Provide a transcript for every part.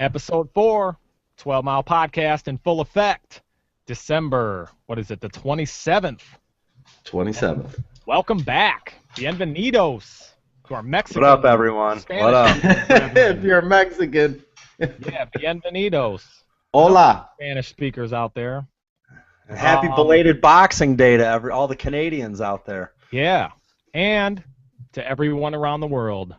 Episode 4, 12 Mile Podcast in full effect. December, what is it, the 27th? 27th. Welcome back. Bienvenidos to our Mexican. What up, everyone? Spanish What up? If you're Mexican. Yeah, bienvenidos. Hola. Spanish speakers out there. Happy belated Boxing Day to all the Canadians out there. Yeah, and to everyone around the world.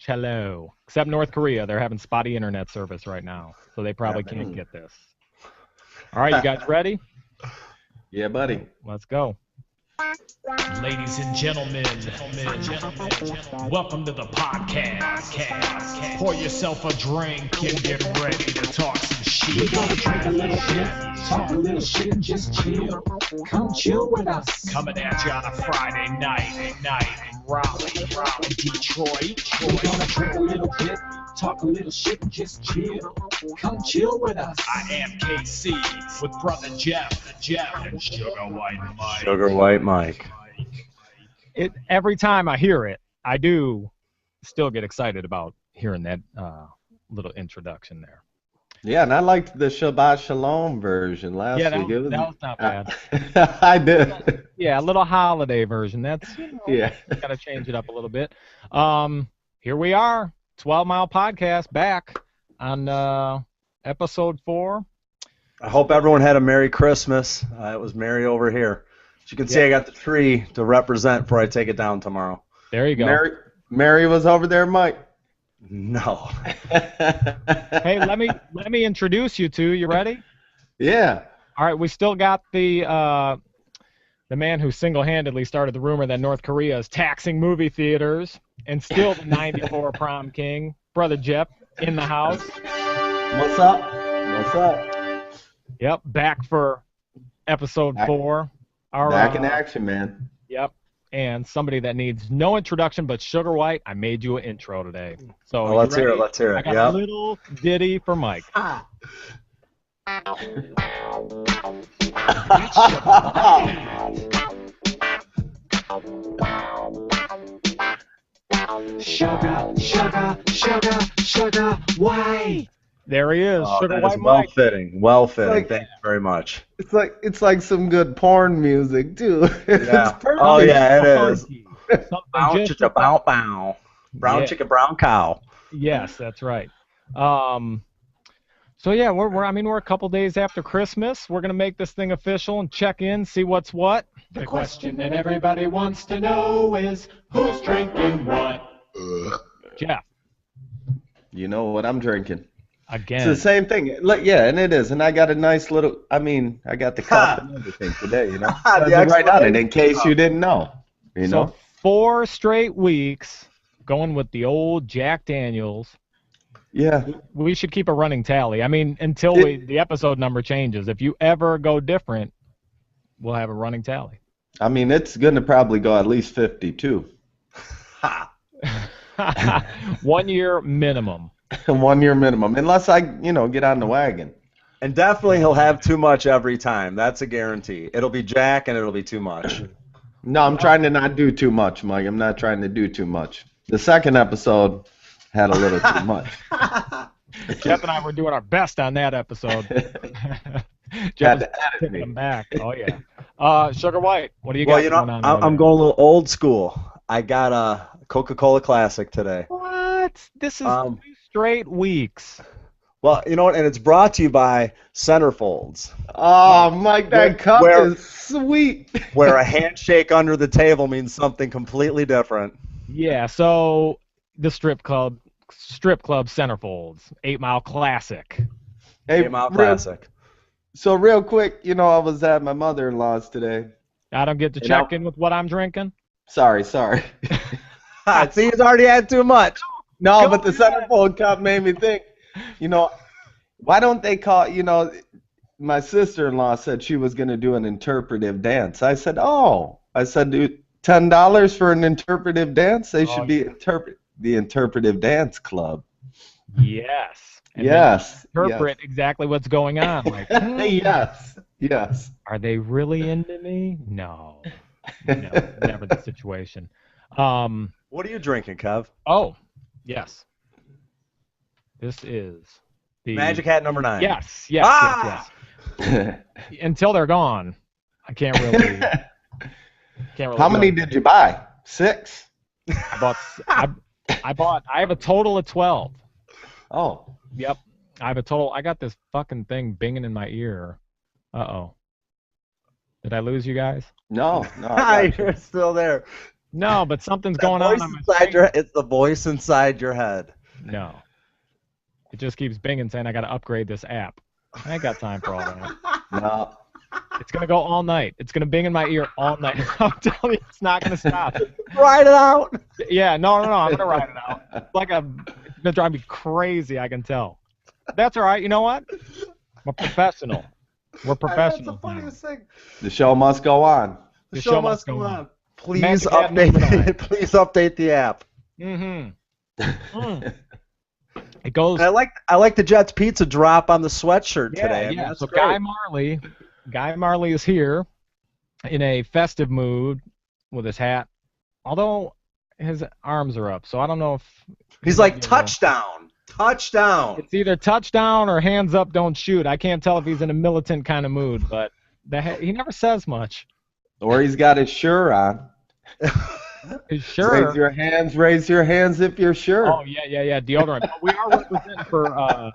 Hello. Except North Korea. They're having spotty internet service right now, so they probably can't get this. All right, you guys ready? Yeah, buddy. Let's go. Ladies and gentlemen, welcome to the podcast. Pour yourself a drink and get ready to talk some shit. We're gonna drink a little shit, talk a little shit, and just chill. Come chill with us. Coming at you on a Friday night in Raleigh, Detroit. We're gonna drink a little bit, talk a little shit, and just chill. Come chill with us. I am KC with Brother Jeff, and SugarWhite and Mike. SugarWhite Mike. Every time I hear it, I do still get excited about hearing that little introduction there. Yeah, and I liked the Shabbat Shalom version last week. That was not bad. I did. Yeah, a little holiday version. That's, Yeah. got to change it up a little bit. Here we are, 12 Mile Podcast, back on episode 4. I hope everyone had a Merry Christmas. It was merry over here. As you can see, I got the tree to represent before I take it down tomorrow. There you go. Mary was over there, Mike. No. Hey, let me introduce you two. You ready? Yeah. All right, we still got the man who single-handedly started the rumor that North Korea is taxing movie theaters, and still the '94 prom king, Brother Jeff, in the house. What's up? What's up? Yep, back for episode 4. Back in action, man. Yep, and somebody that needs no introduction but SugarWhite. I made you an intro today. So Let's hear it. Let's hear I it. got a little ditty for Mike. Sugar, why? There he is, That SugarWhite is Mike. well fitting. Like- Thank you very much. It's like some good porn music too. It's perfect. Oh yeah, it is. Something Bow just chicka bow bow. Brown Yeah. chicken, brown cow. Yes, that's right. So yeah, we're a couple days after Christmas. We're gonna make this thing official and check in, see what's what. The question that everybody wants to know is, who's drinking what? Jeff, You know what I'm drinking. again. It's the same thing. Yeah, and it is. And I got a nice little, I got the cup and everything today, The Doesn't write on it in explanation. case you didn't know. You know? So 4 straight weeks going with the old Jack Daniels. Yeah. We should keep a running tally. I mean, until the episode number changes. If you ever go different, we'll have a running tally. I mean, it's going to probably go at least 52. 1 year minimum. 1 year minimum. Unless I, get on the wagon. And definitely he'll have too much every time. That's a guarantee. It'll be Jack and it'll be too much. No, I'm trying to not do too much, Mike. I'm not trying to do too much. The second episode had a little too much. Jeff and I were doing our best on that episode. Had Jeff was to edit taking me. them back. Oh, yeah. SugarWhite, what do you got Well, going on? over I'm there? going a little old school. I got a Coca-Cola Classic today. What? This is 2 Um, straight weeks. Well, you know what? And it's brought to you by Centerfolds, Oh, Mike, that cup Where- is sweet. where a handshake under the table means something completely different. Yeah, so the strip club centerfolds, 8 Mile Classic. Hey, Came out real- classic. So real quick, I was at my mother-in-law's today. I don't get to check in with what I'm drinking. Sorry. See, he's already had too much. No, but the centerfold cup made me think, why don't they call, my sister-in-law said she was going to do an interpretive dance. I said, dude, $10 for an interpretive dance? They should be the interpretive dance club. Yes. And Yes. they interpret exactly what's going on. Like, Yes. are they really into me? No, never the situation. What are you drinking, Kev? Oh, yes. This is The Magic Hat number 9. Yes, yes, Ah! yes. Until they're gone, I can't really. How many did you buy? 6? I have a total of 12. Oh. Yep. I got this fucking thing binging in my ear. Uh-oh. Did I lose you guys? No, I got you. You're still there. No, but something's That going on. voice inside it's the voice inside your head. No. It just keeps binging saying I got to upgrade this app. I ain't got time for all that. No. It's going to go all night. It's going to bing in my ear all night. I'm telling you, it's not going to stop. Ride it out. Yeah, no. I'm going to ride it out. It's going to drive me crazy, I can tell. That's all right. You know what? I'm a professional. We're professionals. That's the funniest thing. The show must go on. The show must go on. Please Magic Hat number update. Please update the app. It goes. And I like the Jets Pizza drop on the sweatshirt today. I mean, that's so great. Guy Marley is here in a festive mood with his hat. Although his arms are up, so I don't know if He's like touchdown. Touchdown. it's either touchdown or hands up, don't shoot. I can't tell if he's in a militant kind of mood, but he never says much. Or he's got his sure on. Sure. Raise your hands if you're sure. Oh yeah. Deodorant. But we are representing for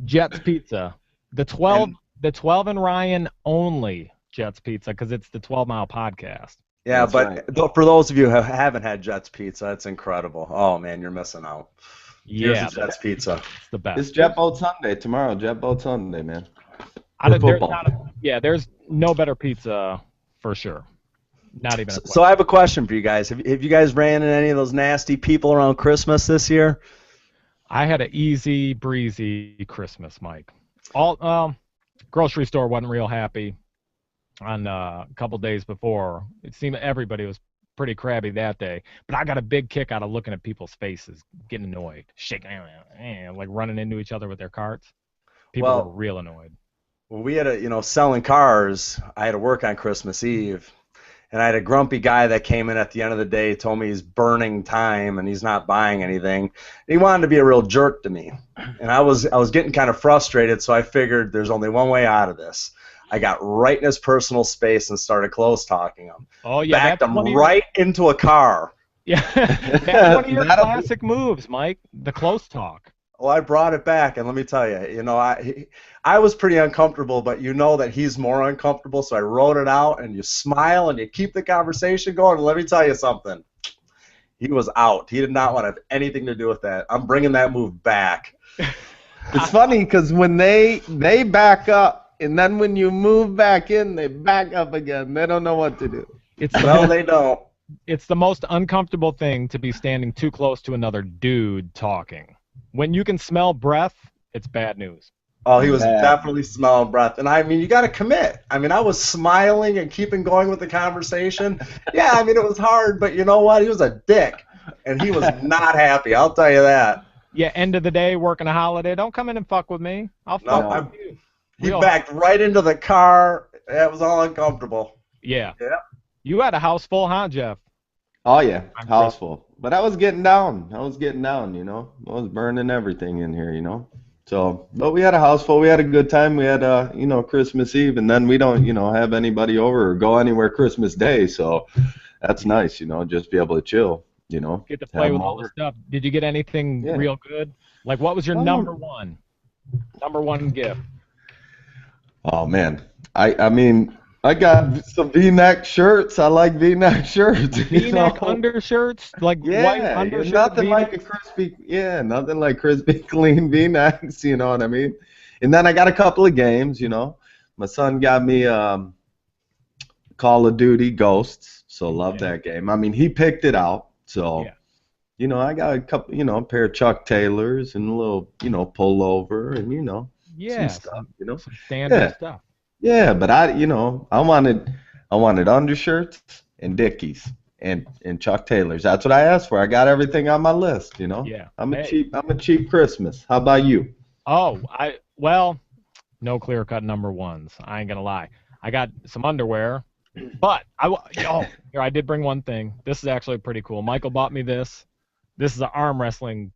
Jets Pizza. The 12 and Ryan only Jets Pizza because it's the 12 Mile Podcast. Yeah, That's but right. for those of you who haven't had Jets Pizza, it's incredible. Oh man, you're missing out. Yeah, Here's the Jets Pizza. It's the best. It's Jet Boat Sunday tomorrow. Jet Boat Sunday, man. There's no better pizza for sure. Not even. So I have a question for you guys. Have you guys ran into any of those nasty people around Christmas this year? I had an easy breezy Christmas, Mike. Grocery store wasn't real happy on a couple days before. It seemed everybody was pretty crabby that day. But I got a big kick out of looking at people's faces, getting annoyed, shaking, like running into each other with their carts. People were real annoyed. Well, we had selling cars. I had to work on Christmas Eve. And I had a grumpy guy that came in at the end of the day, told me he's burning time and he's not buying anything. He wanted to be a real jerk to me. And I was getting kind of frustrated, so I figured there's only one way out of this. I got right in his personal space and started close talking him. Oh yeah, backed him right into a car. Yeah, that's one of your classic moves, Mike. The close talk. Well, I brought it back, and let me tell you, I was pretty uncomfortable, but you know that he's more uncomfortable, so I wrote it out, and you smile, and you keep the conversation going, and let me tell you something. He was out. He did not want to have anything to do with that. I'm bringing that move back. It's funny because when they back up, and then when you move back in, they back up again. They don't know what to do. They don't. It's the most uncomfortable thing to be standing too close to another dude talking. When you can smell breath, it's bad news. Oh, he was definitely smelling breath. And I mean, you got to commit. I mean, I was smiling and keeping going with the conversation. Yeah, I mean, it was hard, but you know what? He was a dick, and he was not happy. I'll tell you that. Yeah, end of the day, working a holiday. Don't come in and fuck with me. I'll fuck with you. He backed right into the car. It was all uncomfortable. Yeah. Yeah. You had a house full, huh, Jeff? Oh yeah, house full. But I was getting down. I was burning everything in here, So, but we had a house full. We had a good time. We had Christmas Eve, and then we don't have anybody over or go anywhere Christmas Day. So that's nice, just be able to chill. Get to play with all the stuff. Did you get anything real good? Like, what was your number one gift? Oh man, I mean, I got some V-neck shirts. I like V-neck shirts. V-neck undershirts, like white undershirts. Nothing like crispy clean V-necks. You know what I mean? And then I got a couple of games. My son got me Call of Duty Ghosts, so love that game. I mean, he picked it out, so. Yeah. I got a couple, a pair of Chuck Taylors and a little, pullover and, some stuff, some standard stuff. Yeah, but I wanted undershirts and Dickies and Chuck Taylors. That's what I asked for. I got everything on my list, Yeah. I'm a cheap Christmas. How about you? Oh, no clear-cut number ones. I ain't gonna lie. I got some underwear, but here I did bring one thing. This is actually pretty cool. Michael bought me this. This is an arm wrestling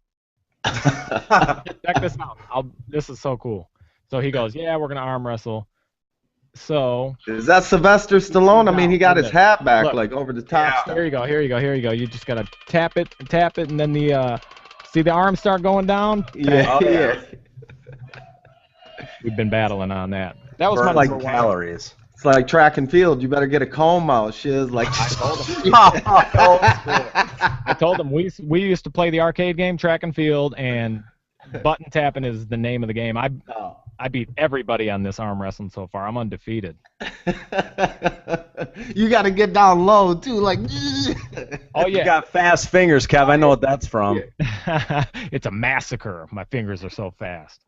Check this out. This is so cool. So he goes, yeah, we're gonna arm wrestle. So Is that Sylvester Stallone? I mean, he got his hat back, Look. like over the top. here you go. You just gotta tap it, and then the see the arms start going down. Yeah, Oh, yeah. We've been battling on that. That was Burn my like number one. calories. It's like track and field. You better get a comb out, shiz. Like I told him we used to play the arcade game track and field, and button tapping is the name of the game. I beat everybody on this arm wrestling so far. I'm undefeated. You got to get down low too, like. Oh You yeah, got fast fingers, Kev. I know what that's from. it's a massacre. My fingers are so fast.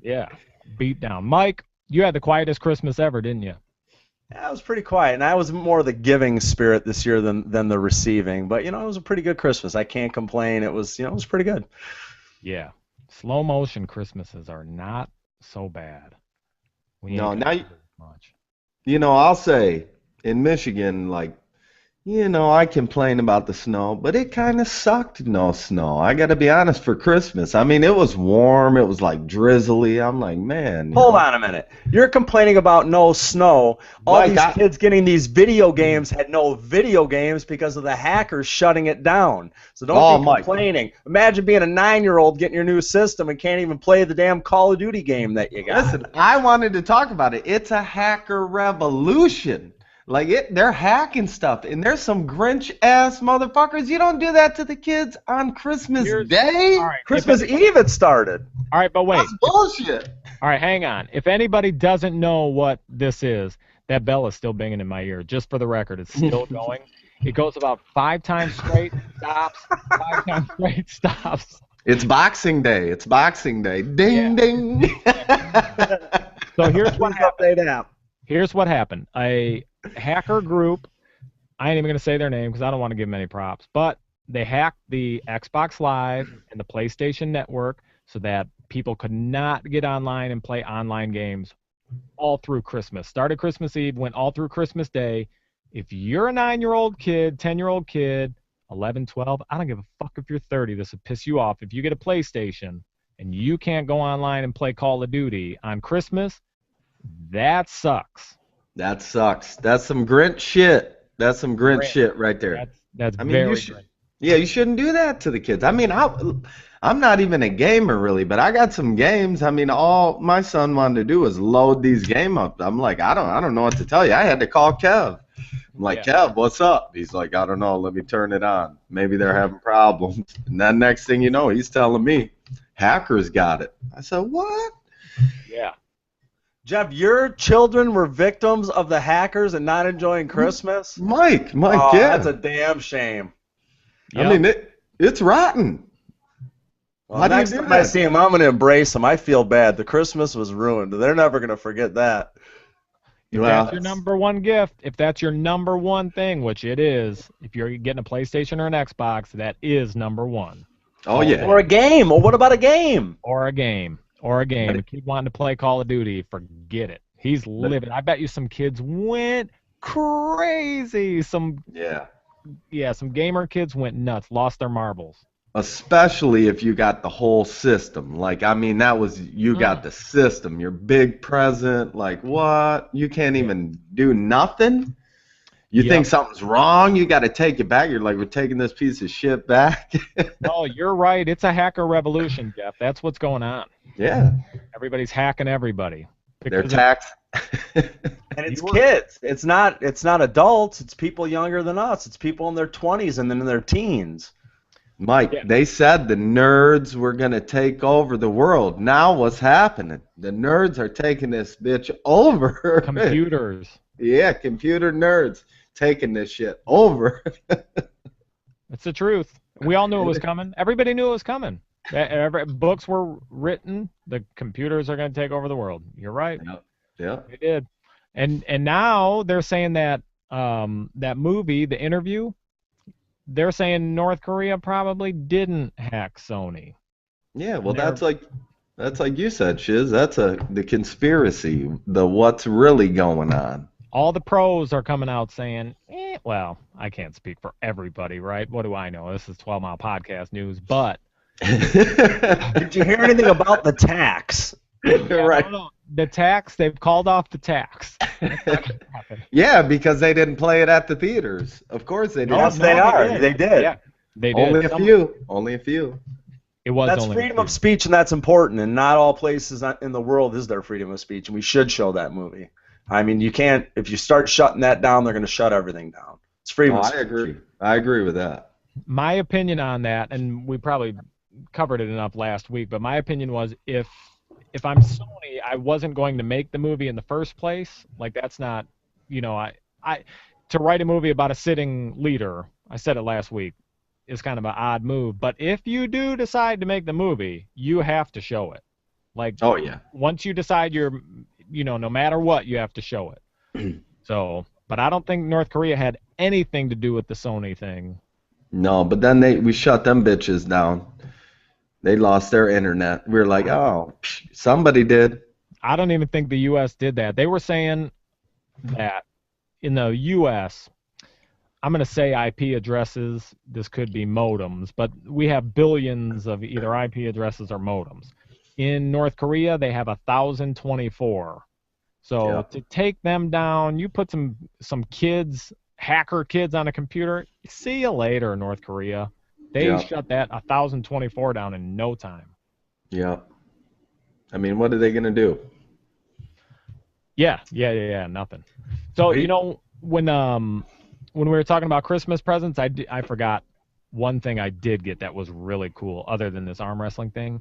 Yeah, beat down. Mike, you had the quietest Christmas ever, didn't you? Yeah, it was pretty quiet, and I was more the giving spirit this year than the receiving. But it was a pretty good Christmas. I can't complain. It was it was pretty good. Yeah. Slow motion Christmases are not so bad. No, now much. I'll say in Michigan, like, I complain about the snow, but it kind of sucked, no snow. I got to be honest, for Christmas. I mean, it was warm. It was like drizzly. I'm like, man. Hold on a minute. You're complaining about no snow. All Mike, these kids getting these video games had no video games because of the hackers shutting it down. So don't be Mike. complaining. Imagine being a 9-year-old getting your new system and can't even play the damn Call of Duty game that you got. Listen, I wanted to talk about it. It's a hacker revolution. Like, they're hacking stuff, and there's some Grinch-ass motherfuckers. You don't do that to the kids on Christmas Day? All right, Christmas Eve it started. All right, but wait. That's bullshit. All right, hang on. If anybody doesn't know what this is, that bell is still binging in my ear. Just for the record, it's still going. It goes about 5 times straight, stops. 5 times straight, stops. It's Boxing Day. It's Boxing Day. Ding, ding. So here's what happened. Update app. Here's what happened. A hacker group, I ain't even going to say their name because I don't want to give them any props, but they hacked the Xbox Live and the PlayStation Network so that people could not get online and play online games all through Christmas. Started Christmas Eve, went all through Christmas Day. If you're a 9-year-old kid, 10-year-old kid, 11, 12, I don't give a fuck if you're 30. This would piss you off. If you get a PlayStation and you can't go online and play Call of Duty on Christmas, that sucks. That sucks. That's some Grinch shit. That's some Grinch shit right there. That's I mean, very you shouldn't do that to the kids. I mean, I'm not even a gamer really, but I got some games. I mean, all my son wanted to do was load these games up. I'm like, I don't know what to tell you. I had to call Kev. I'm like, Kev, what's up? He's like, I don't know. Let me turn it on. Maybe they're having problems. And then next thing you know, he's telling me, hackers got it. I said, what? Yeah. Jeff, your children were victims of the hackers and not enjoying Christmas? Mike, Oh, yeah. that's a damn shame. I mean, it's rotten. Well, How do you next do time I that? see them, I'm going to embrace them. I feel bad. The Christmas was ruined. They're never going to forget that. If that's your number one gift, if that's your number one thing, which it is, if you're getting a PlayStation or an Xbox, that is number one. Oh, yeah. Or a game. Well, what about a game? Or a game. A kid wanting to play Call of Duty, forget it. He's living. I bet you some kids went crazy. Some gamer kids went nuts, lost their marbles. Especially if you got the whole system. Like, I mean, that was, you got the system, your big present. Like, what? You can't even do nothing? You think something's wrong? You got to take it back. You're like, we're taking this piece of shit back. No, you're right. It's a hacker revolution, Jeff. That's what's going on. Yeah. Everybody's hacking everybody. They're taxed. And it's kids. It's not adults. It's people younger than us. It's people in their 20s and then in their teens. Mike, they said the nerds were going to take over the world. Now what's happening? The nerds are taking this bitch over. Computers. Yeah, computer nerds taking this shit over. It's the truth. We all knew it was coming. Everybody knew it was coming. Books were written. The computers are going to take over the world. You're right. Yeah. They did. And now they're saying that that movie, The Interview, they're saying North Korea probably didn't hack Sony. Yeah, well, that's like you said, Shiz. That's the conspiracy, the what's really going on. All the pros are coming out saying, well, I can't speak for everybody, right? What do I know? This is 12 Mile Podcast News, but Did you hear anything about the tax? Right. No. The tax, they've called off the tax. That's not gonna happen. Yeah, because they didn't play it at the theaters. Of course they did. Yes, they are. They did. Yeah, they did. Only a few. Only a few. It was That's only freedom of speech, and that's important. And not all places in the world is there freedom of speech, and we should show that movie. I mean, you can't. If you start shutting that down, they're going to shut everything down. It's freedom of speech. I agree. I agree with that. My opinion on that, and we probably covered it enough last week, but my opinion was if I'm Sony, I wasn't going to make the movie in the first place. Like, that's not, I to write a movie about a sitting leader, I said it last week, is kind of an odd move. But if you do decide to make the movie, you have to show it. Like, oh yeah. Once you decide no matter what, you have to show it. So, but I don't think North Korea had anything to do with the Sony thing. No, but then we shut them bitches down. They lost their internet. We were like, oh, somebody did. I don't even think the U.S. did that. They were saying that in the U.S., I'm going to say IP addresses. This could be modems, but we have billions of either IP addresses or modems. In North Korea, they have 1,024. So to take them down, you put some kids, hacker kids on a computer, see you later, North Korea. They shut that 1,024 down in no time. Yeah. I mean, what are they going to do? Yeah, nothing. So, when we were talking about Christmas presents, I forgot one thing I did get that was really cool other than this arm wrestling thing.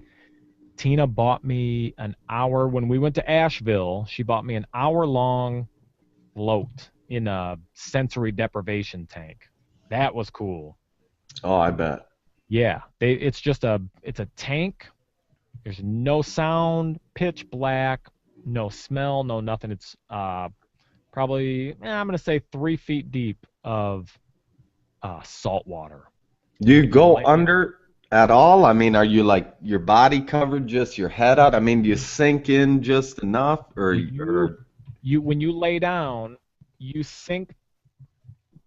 Tina bought me an hour when we went to Asheville. She bought me an hour-long float in a sensory deprivation tank. That was cool. Oh, I bet. Yeah, it's a tank. There's no sound, pitch black, no smell, no nothing. It's probably I'm gonna say 3 feet deep of salt water. Do you go under at all? I mean, are you like your body covered, just your head out? I mean, do you sink in just enough, or when you lay down, you sink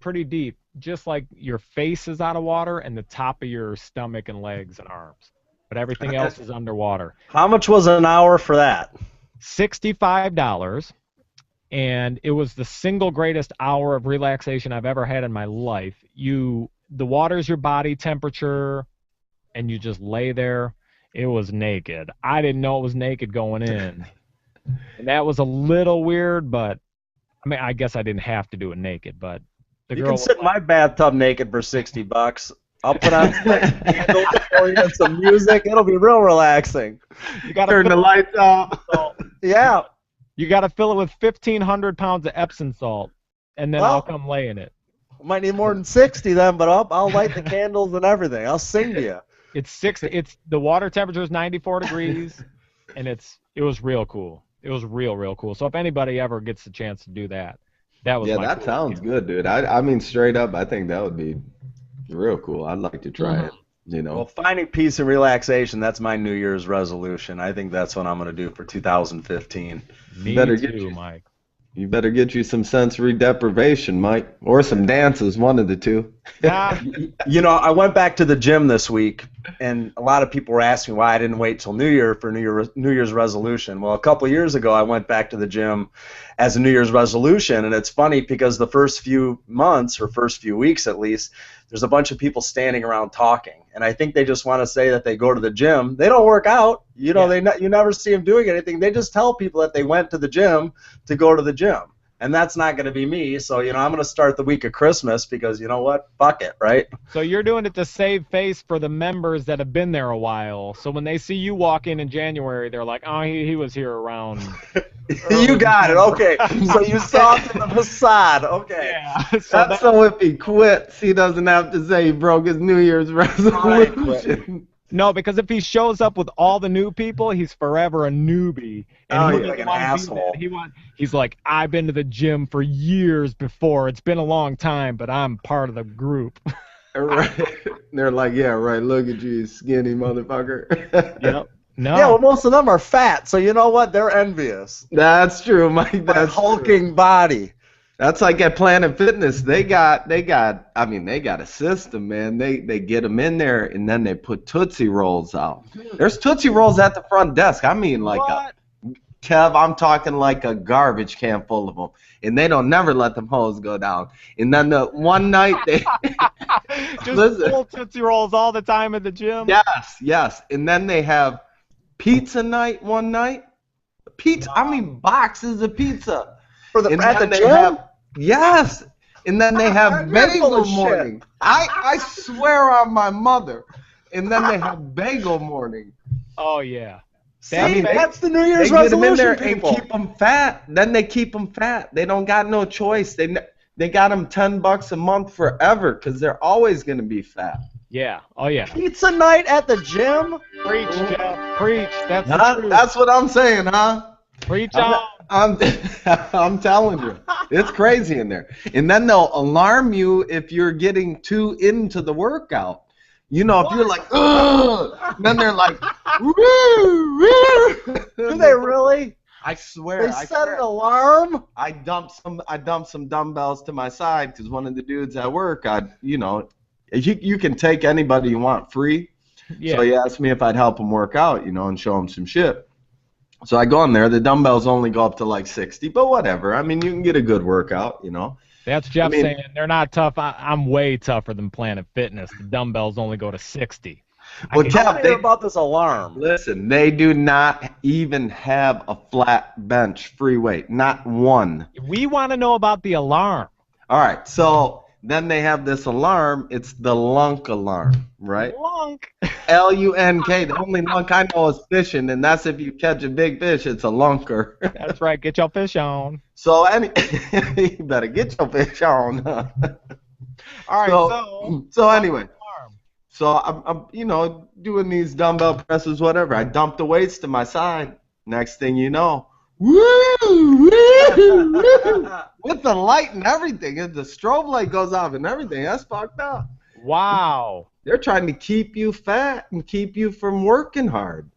pretty deep, just like your face is out of water and the top of your stomach and legs and arms, but everything else is underwater. How much was an hour for that? $65, and it was the single greatest hour of relaxation I've ever had in my life. The water's your body temperature, and you just lay there. It was naked. I didn't know it was naked going in, and that was a little weird, but I mean, I guess I didn't have to do it naked, but the girl can sit in my bathtub naked for $60. I'll put on some music. It'll be real relaxing. You gotta turn the lights out. Yeah. You got to fill it with 1,500 pounds of Epsom salt, and then I'll come lay in it. Might need more than 60 then, but I'll light the candles and everything. I'll sing to you. It's the water temperature is 94 degrees, and it was real cool. It was real cool. So if anybody ever gets the chance to do that, that was that sounds good, dude. I mean, straight up, I think that would be real cool. I'd like to try it. Well, finding peace and relaxation, that's my New Year's resolution. I think that's what I'm going to do for 2015. Me too, Mike. You better get you some sensory deprivation, Mike, or some dances, one of the two. I went back to the gym this week, and a lot of people were asking why I didn't wait till New Year for New Year's resolution. Well, a couple of years ago, I went back to the gym as a New Year's resolution, and it's funny because the first few months, or first few weeks at least, there's a bunch of people standing around talking, and I think they just want to say that they go to the gym. They don't work out. You never see them doing anything. They just tell people that they went to the gym to go to the gym, and that's not going to be me. So, I'm going to start the week of Christmas because, you know what? Fuck it, right? So you're doing it to save face for the members that have been there a while. So when they see you walk in January, they're like, oh, he was here around. You got it. Okay. So you saw it in the facade. Okay. Yeah. So if he quits, he doesn't have to say he broke his New Year's resolution. No, because if he shows up with all the new people, he's forever a newbie. And he's like an asshole. He's like, I've been to the gym for years before. It's been a long time, but I'm part of the group. Right. They're like, yeah, right. Look at you, skinny motherfucker. Yep. No. Yeah, well, most of them are fat, so you know what? They're envious. That's true, Mike. That's hulking body. That's like at Planet Fitness. They got a system, man. They get them in there, and then they put Tootsie Rolls out. There's Tootsie Rolls at the front desk. I mean, like What? Kev, I'm talking like a garbage can full of them, and they don't never let them hoes go down. And then the one night they Just full Tootsie Rolls all the time at the gym. yes, and then they have pizza night one night. Pizza, I mean boxes of pizza. For the And at the then they gym? have, yes, and then they have You're full bagel of shit. morning. I swear on my mother. And then they have bagel morning. Oh yeah. See, I mean, that's the New They Year's get them in resolution, there people. and keep them fat. Then they keep them fat. They don't got no choice. They got them $10 a month forever because they're always gonna be fat. Yeah. Oh yeah. Pizza night at the gym? Preach, Jeff. Preach. That's the Huh? truth. That's what I'm saying, huh? Preach on. I'm telling you, it's crazy in there. And then they'll alarm you if you're getting too into the workout. You know, if you're like, ugh, then they're like, woo, woo. Do they really? I swear. They set an alarm? I dumped some dumbbells to my side because one of the dudes at work, you can take anybody you want free. Yeah. So he asked me if I'd help him work out, and show him some shit. So I go in there. The dumbbells only go up to like 60, but whatever. I mean, you can get a good workout, That's Jeff I mean- saying they're not tough. I'm way tougher than Planet Fitness. The dumbbells only go to 60. Well, Tell Kev, me about this alarm. listen, they do not even have a flat bench free weight, not one. We want to know about the alarm. All right, so then they have this alarm. It's the lunk alarm, right? Lunk. L-U-N-K. The only lunk I know is fishing, and that's if you catch a big fish. It's a lunker. That's right. Get your fish on. So you better get your fish on. All right. So anyway, Alarm. so I'm doing these dumbbell presses, whatever. I dump the weights to my side. Next thing you know, woo, woo, woo, with the light and everything, and the strobe light goes off and everything. That's fucked up. Wow. They're trying to keep you fat and keep you from working hard.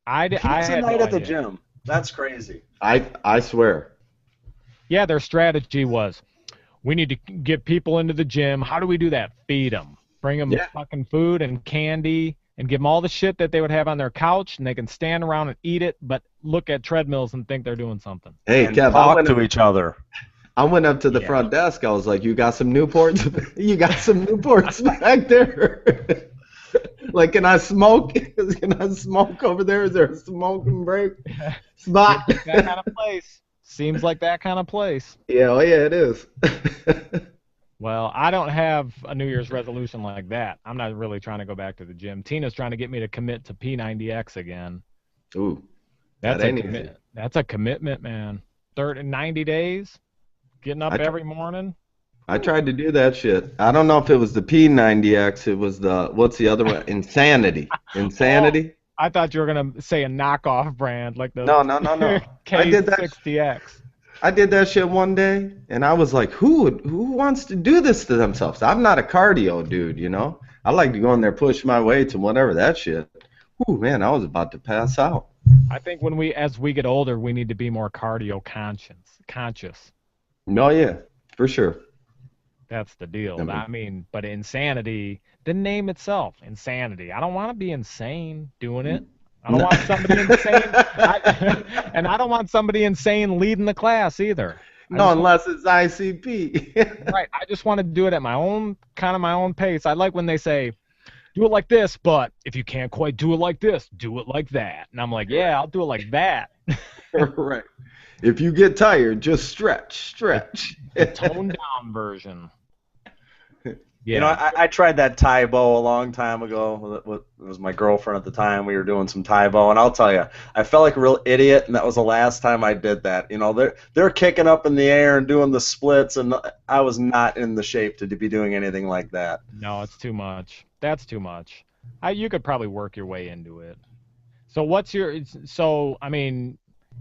I Pizza had night no at the idea. gym. That's crazy. I swear. Yeah, their strategy was, we need to get people into the gym. How do we do that? Feed them. Bring them fucking food and candy and give them all the shit that they would have on their couch, and they can stand around and eat it, but look at treadmills and think they're doing something. Hey, And Kev, talk to each other. I went up to the front desk. I was like, "You got some Newports? You got some Newports back there? Like, can I smoke? Can I smoke over there? Is there a smoking break spot?" That kind of place. Seems like that kind of place. Yeah, oh yeah, it is. Well, I don't have a New Year's resolution like that. I'm not really trying to go back to the gym. Tina's trying to get me to commit to P90X again. Ooh, That's that a ain't easy. commitment. That's a commitment, man. 90 days, getting up every morning. I tried to do that shit. I don't know if it was the P90X. It was what's the other one? Insanity. Insanity. I thought you were gonna say a knockoff brand like the No. I did that. K60X. I did that shit one day, and I was like, who wants to do this to themselves? I'm not a cardio dude, I like to go in there, push my weights and whatever, that shit. Ooh, man, I was about to pass out. I think as we get older, we need to be more cardio conscious. No, yeah, for sure. That's the deal. I mean- But insanity, the name itself, insanity. I don't want to be insane doing it. I don't want somebody insane, and I don't want somebody insane leading the class either. No, unless it's ICP. Right. I just want to do it at my own pace. I like when they say, do it like this, but if you can't quite do it like this, do it like that. And I'm like, yeah, I'll do it like that. Right. If you get tired, just stretch. The toned down version. Yeah. I tried that Thai bow a long time ago. It was my girlfriend at the time. We were doing some Thai bow, and I'll tell you, I felt like a real idiot, and that was the last time I did that. They're kicking up in the air and doing the splits, and I was not in the shape to be doing anything like that. No, it's too much. That's too much. You could probably work your way into it. So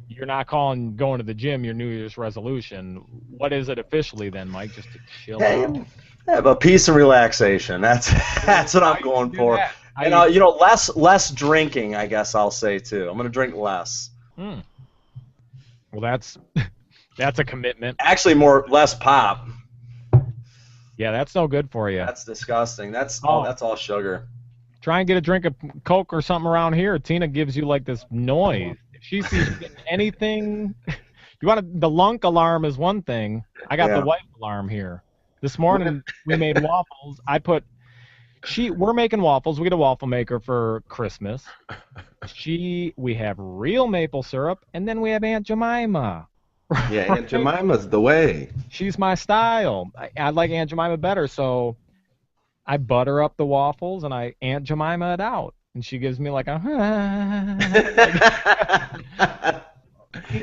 you're not calling going to the gym your New Year's resolution. What is it officially then, Mike? Just to chill out? Have a piece of relaxation. That's what I'm going for. that? Less drinking, I guess I'll say too. I'm gonna drink less. Well, That's a commitment. Actually, less pop. Yeah, that's no good for you. That's disgusting. That's Oh. that's all sugar. Try and get a drink of Coke or something around here. Tina gives you like this noise. If she sees you getting anything, the lunk alarm is one thing. I got the wife alarm here. This morning we made waffles. We're making waffles. We get a waffle maker for Christmas. We have real maple syrup, and then we have Aunt Jemima. Yeah, Aunt Jemima's the way. She's my style. I like Aunt Jemima better, so I butter up the waffles and I Aunt Jemima it out, and she gives me like a,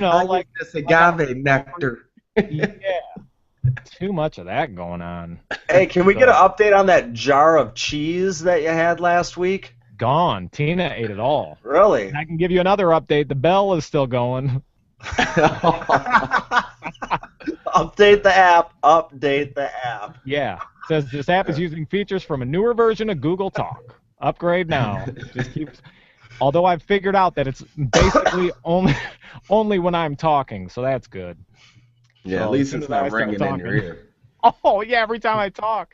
I like this agave nectar. Yeah, too much of that going on. Hey, can we get an update on that jar of cheese that you had last week? Gone. Tina ate it all. Really? And I can give you another update. The bell is still going. Update the app. Update the app. Yeah. It says this app is using features from a newer version of Google Talk. Upgrade now. Just keeps. Although I've figured out that it's basically only when I'm talking, so that's good. Yeah, So at least it's not ringing in your ear. Oh yeah, every time I talk.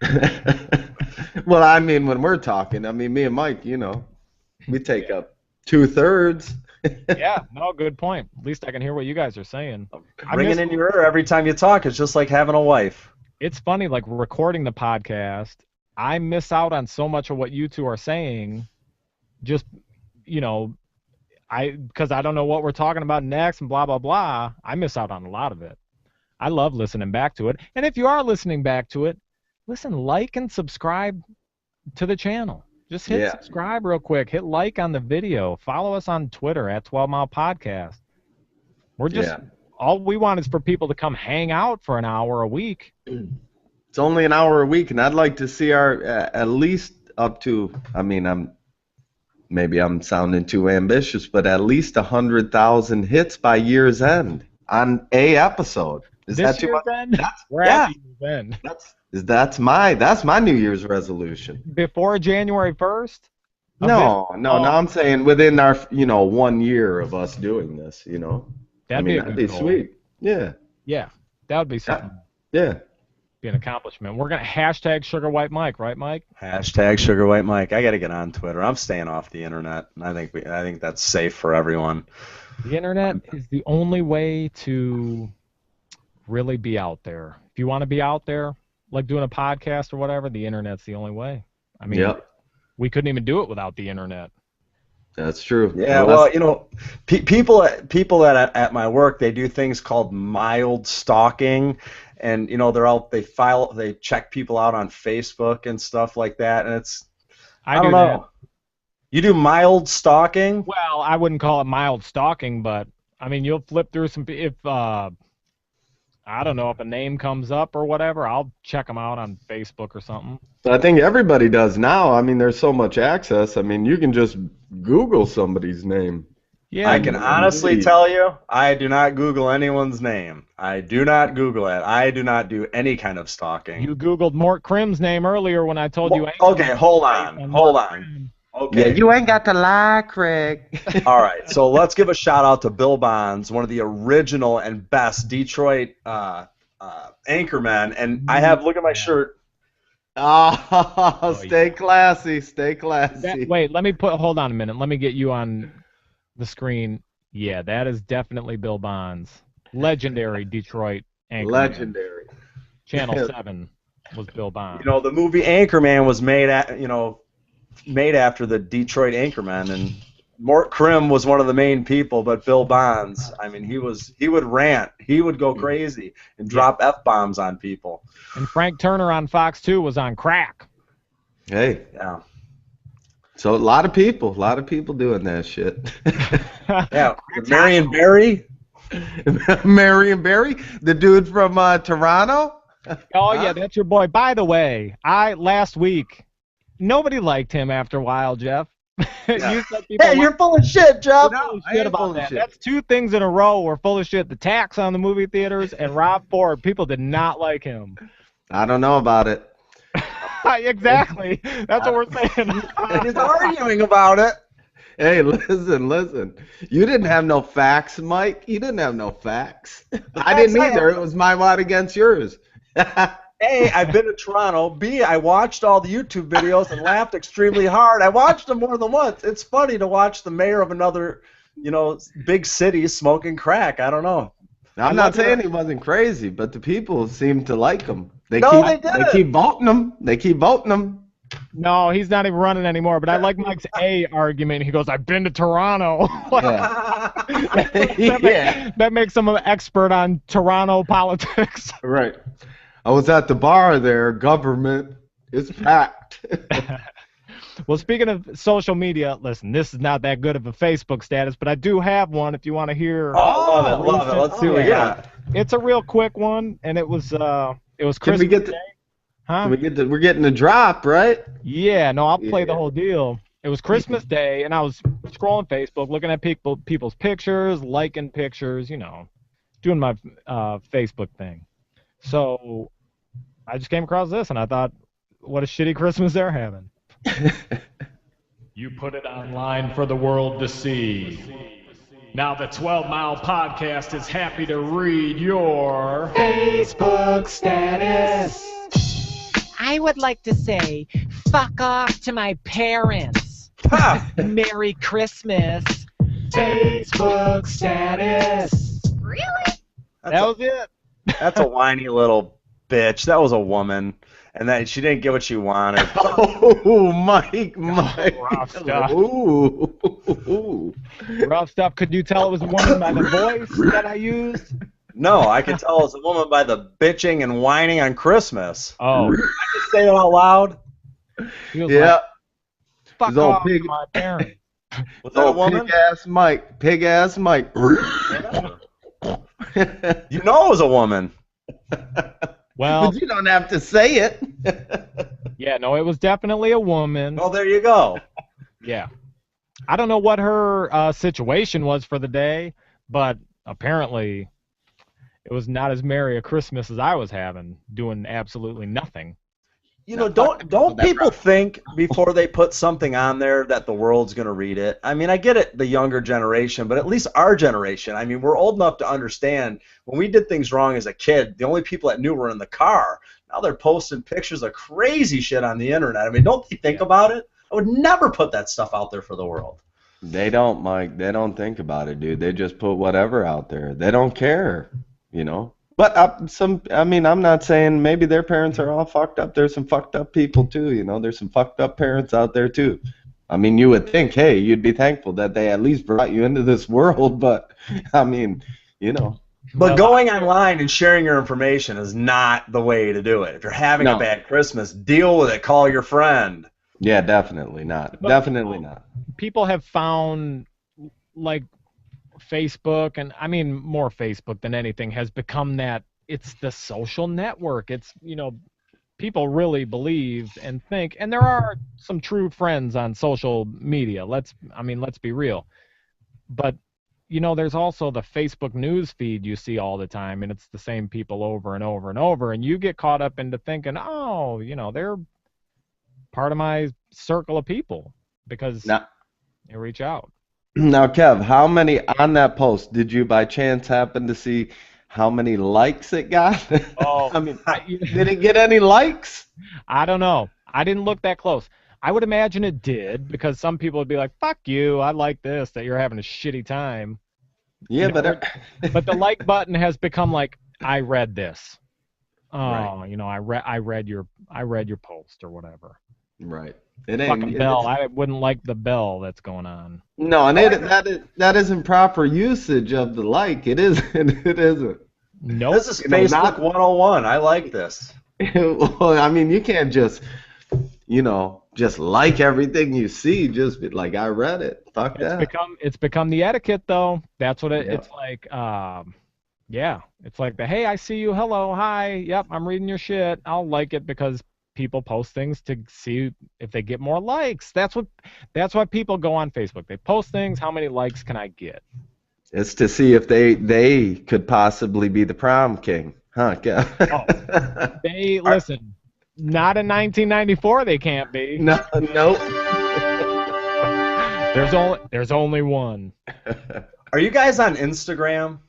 Well, I mean, when we're talking, I mean, me and Mike, we take up 2/3. Yeah, no, good point. At least I can hear what you guys are saying. Ringing in your ear every time you talk is just like having a wife. It's funny, like recording the podcast, I miss out on so much of what you two are saying. Just, because I don't know what we're talking about next and blah, blah, blah. I miss out on a lot of it. I love listening back to it. And if you are listening back to it, listen, like and subscribe to the channel. Just hit subscribe real quick. Hit like on the video. Follow us on Twitter at 12 Mile Podcast. We're just, all we want is for people to come hang out for an hour a week. It's only an hour a week, and I'd like to see our at least up to, maybe I'm sounding too ambitious, but at least 100,000 hits by year's end on a episode. Is This that too year's much? end? We're at the year's end. That's my New Year's resolution. Before January 1st? No, I'm saying within our 1 year of us doing this, That'd be sweet. Yeah. Yeah, that would be something. Yeah. Be an accomplishment. We're gonna hashtag SugarWhite Mike, right, Mike? Hashtag SugarWhite Mike. I got to get on Twitter. I'm staying off the internet. I think that's safe for everyone. The internet is the only way to really be out there. If you want to be out there, like doing a podcast or whatever, the internet's the only way. I mean, we couldn't even do it without the internet. That's true. Yeah, well, people that at my work, they do things called mild stalking, and they check people out on Facebook and stuff like that, and I don't know. That. You do mild stalking? Well, I wouldn't call it mild stalking, but I mean, you'll flip through if I don't know, if a name comes up or whatever, I'll check them out on Facebook or something. I think everybody does now. I mean, there's so much access. I mean, you can just Google somebody's name. Yeah, I can honestly tell you, I do not Google anyone's name. I do not Google it. I do not do any kind of stalking. You Googled Mort Krim's name earlier when I told you. Okay, hold on. Okay. Yeah, you ain't got to lie, Craig. All right, so let's give a shout out to Bill Bonds, one of the original and best Detroit anchormen. And I have, look at my shirt. Oh, stay classy, stay classy. Wait, hold on a minute. Let me get you on the screen. Yeah, that is definitely Bill Bonds. Legendary Detroit anchorman. Legendary. Channel 7 was Bill Bonds. The movie Anchorman was made after the Detroit Anchorman, and Mort Krim was one of the main people, but Bill Bonds, I mean, he would rant, he would go crazy and drop F-bombs on people. And Frank Turner on Fox 2 was on crack. Hey. Yeah. So a lot of people doing that shit. Yeah. Marion Barry? Marion Barry? The dude from Toronto? Oh, yeah, that's your boy. By the way, last week, nobody liked him after a while, Jeff. Hey, you're full of shit, Jeff. No, shit about that. That's 2 things in a row were full of shit. The tax on the movie theaters and Rob Ford. People did not like him. I don't know about it. Exactly. That's what we're saying. He's arguing about it. Hey, listen. You didn't have no facts, Mike. You didn't have no facts. I didn't either. It was my word against yours. A, I've been to Toronto. B, I watched all the YouTube videos and laughed extremely hard. I watched them more than once. It's funny to watch the mayor of another, big city smoking crack. I don't know. I'm not saying he wasn't crazy, but the people seem to like him. They keep voting him. They keep voting him. No, he's not even running anymore. But I like Mike's A argument. He goes, "I've been to Toronto." That makes him an expert on Toronto politics. Right. I was at the bar there. Government is packed. Well, speaking of social media, listen, this is not that good of a Facebook status, but I do have one if you want to hear. Oh, love it. Let's do it. Yeah. It's a real quick one, and it was Christmas Day. Huh? We're getting the drop, right? Yeah, no, I'll play the whole deal. It was Christmas Day, and I was scrolling people's pictures, liking pictures, doing my Facebook thing. So I just came across this, and I thought, what a shitty Christmas they're having. You put it online for the world to see. Now the 12 Mile Podcast is happy to read your Facebook status. I would like to say, fuck off to my parents. Merry Christmas. Facebook status. Really? That was it. That's a whiny little bitch. That was a woman. And then she didn't get what she wanted. Oh, Mike. Rough stuff. Ooh. Rough stuff. Could you tell it was a woman by the voice that I used? No, I could tell it was a woman by the bitching and whining on Christmas. Oh. I just say it out loud. Yeah. Fuck off to my parents. Was that a woman? Pig-ass Mike. You know it was a woman. Well, but you don't have to say it. Yeah, no, it was definitely a woman. Oh, there you go. Yeah. I don't know what her situation was for the day, but apparently it was not as merry a Christmas as I was having, doing absolutely nothing. Don't people think before they put something on there that the world's going to read it? I mean, I get it, the younger generation, but at least our generation, I mean, we're old enough to understand when we did things wrong as a kid, the only people that knew were in the car. Now they're posting pictures of crazy shit on the internet. I mean, don't they think about it? I would never put that stuff out there for the world. They don't, Mike. They don't think about it, dude. They just put whatever out there. They don't care, But I'm not saying maybe their parents are all fucked up. There's some fucked up people too, There's some fucked up parents out there too. I mean, you would think, hey, you'd be thankful that they at least brought you into this world, but I mean, But going online and sharing your information is not the way to do it. If you're having a bad Christmas, deal with it. Call your friend. Yeah, definitely not. Definitely not. People have found, like, Facebook, and I mean more Facebook than anything, has become that it's the social network. It's, people really believe and think, and there are some true friends on social media. Let's be real. But, there's also the Facebook news feed you see all the time, and it's the same people over and over and over, and you get caught up into thinking, oh, they're part of my circle of people because they reach out. Now, Kev, how many on that post did you by chance happen to see how many likes it got? Oh, I mean, did it get any likes? I don't know. I didn't look that close. I would imagine it did because some people would be like, fuck you, I like this, that you're having a shitty time. Yeah, but the like button has become like, I read this. Oh, right. I read your post or whatever. Right. Fucking bell. I wouldn't like the bell that's going on. No, and that isn't proper usage of the like. It isn't. It isn't. Nope. This is Facebook 101. I like this. Well, I mean, you can't just like everything you see. Just be like, I read it. Fuck that. It's become the etiquette, though. That's what it's like. Yeah. It's like hey, I see you. Hello. Hi. Yep. I'm reading your shit. I'll like it because people post things to see if they get more likes. That's why people go on Facebook. They post things. How many likes can I get? It's to see if they could possibly be the prom king, huh? Listen. Not in 1994. They can't be. No. There's only one. Are you guys on Instagram?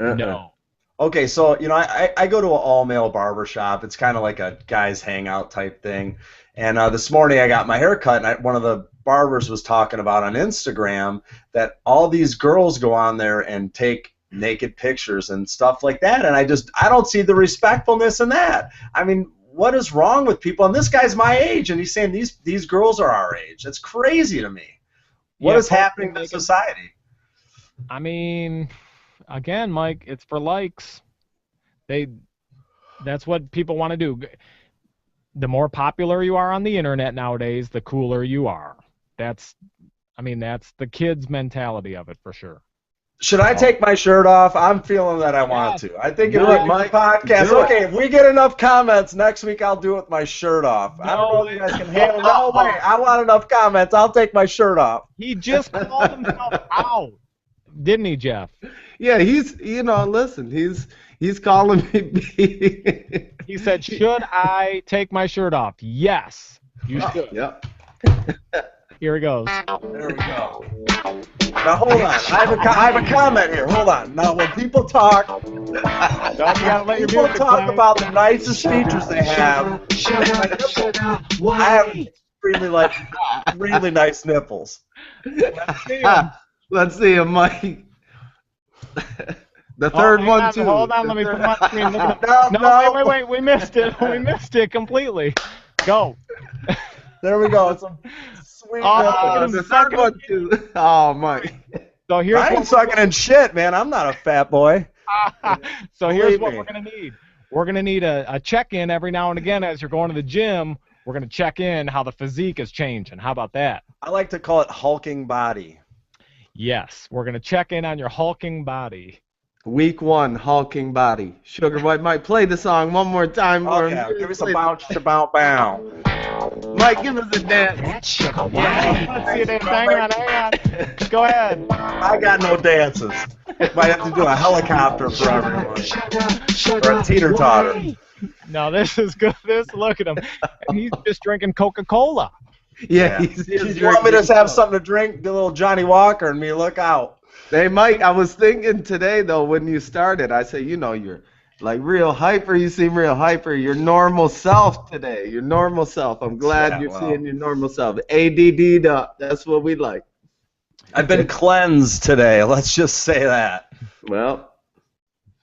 No. Okay, so I go to an all-male barber shop. It's kind of like a guys hangout type thing. And this morning I got my hair cut, and one of the barbers was talking about on Instagram that all these girls go on there and take naked pictures and stuff like that. And I don't see the respectfulness in that. I mean, what is wrong with people? And this guy's my age, and he's saying these girls are our age. That's crazy to me. What is happening in society? I mean, again, Mike, it's for likes. That's what people want to do. The more popular you are on the internet nowadays, the cooler you are. That's the kids' mentality of it for sure. Should I take my shirt off? I'm feeling that I want to. I think if my podcast, okay, if we get enough comments next week, I'll do it with my shirt off. I don't know if you guys can handle it. No way. I want enough comments. I'll take my shirt off. He just called himself out, didn't he, Jeff? Yeah, listen, he's calling me. He said, should I take my shirt off? Yes, you should. Yep. Here he goes. There we go. Now hold on, I have a comment here. Hold on. Now when people talk, about the nicest features they have, I have really nice nipples. Let's see him, Mike. The third one too. Hold on, let me put my screen. No, wait, we missed it. We missed it completely. Go. There we go. It's a sweet nipple. The third one too. Oh, Mike. So here's I ain't sucking in shit, man. I'm not a fat boy. So here's what we're gonna need. We're gonna need a check-in every now and again as you're going to the gym. We're gonna check in how the physique is changing. How about that? I like to call it hulking body. Yes, we're gonna check in on your hulking body. Week 1, hulking body. SugarWhite might play the song one more time. Okay, give us a bounce, bow. Mike, give us a dance. That's SugarWhite. Let's see a dance. Hang on. Go ahead. I got no dances. Might have to do a helicopter for everyone. Or a teeter-totter. No, this is good. Look at him. He's just drinking Coca-Cola. Yeah. You want me to have something to drink? Do a little Johnny Walker and me look out. Hey, Mike, I was thinking today, though, when you started, I said, you're like real hyper. You seem real hyper. Your normal self today. Your normal self. I'm glad you're seeing your normal self. ADD'd up. That's what we like. I've been cleansed today. Let's just say that. Well,